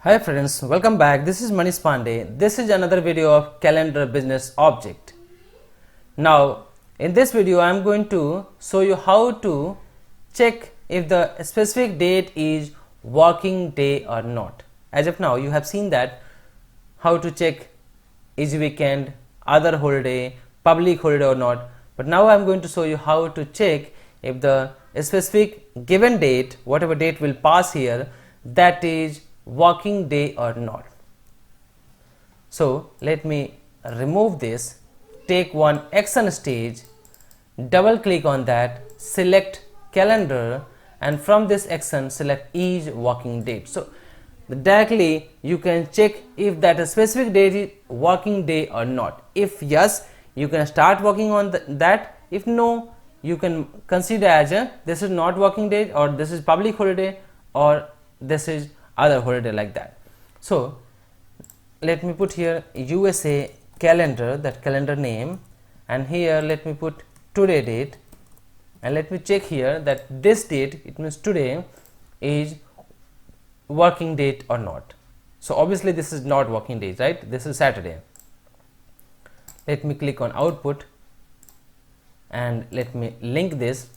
Hi friends, welcome back. This is Manish Pandey. This is another video of calendar business object. Now in this video I am going to show you how to check if the specific date is working day or not. As of now you have seen that how to check is weekend, other holiday, public holiday or not, but now I am going to show you how to check if the specific given date, whatever date will pass here, that is working day or not. So let me remove this, take one action stage, double click on that, select calendar, and from this action select each working date. So directly you can check if that specific date is working day or not. If yes, you can start working on that. If no, you can consider as a this is not working day, or this is public holiday, or this is other holiday, like that. So let me put here USA calendar, that calendar name, and here let me put today date, and let me check here that this date, it means today, is working date or not. So obviously this is not working days, right? This is Saturday. Let me click on output and let me link this,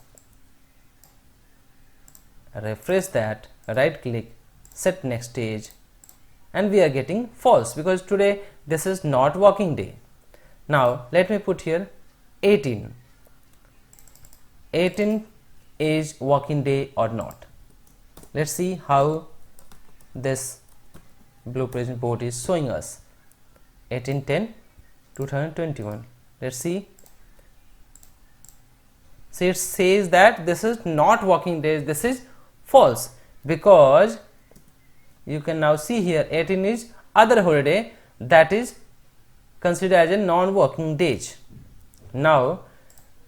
refresh that, right click, set next stage, and we are getting false because today this is not working day. Now let me put here 18 is working day or not. Let's see how this Blue Prism board is showing us. 18/10/2021. let's see. So it says that this is not working days, this is false, because you can now see here 18 is other holiday, that is considered as a non-working days. Now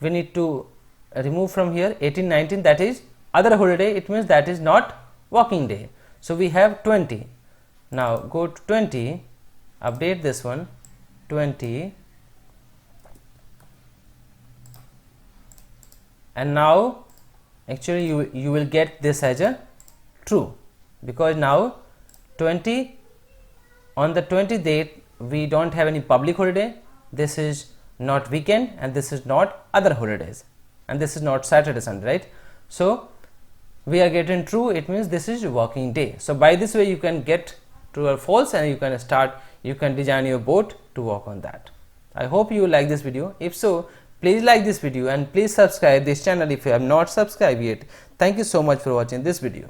we need to remove from here 18/19, that is other holiday, it means that is not working day. So we have 20. Now go to 20, update this one, 20, and now actually you will get this as a true, because now 20, on the 20 date we don't have any public holiday, this is not weekend, and this is not other holidays, and this is not Saturday, Sunday, right? So we are getting true, it means this is working day. So by this way you can get true or false, and you can design your board to work on that. I hope you like this video. If so, please like this video and please subscribe this channel if you have not subscribed yet. Thank you so much for watching this video.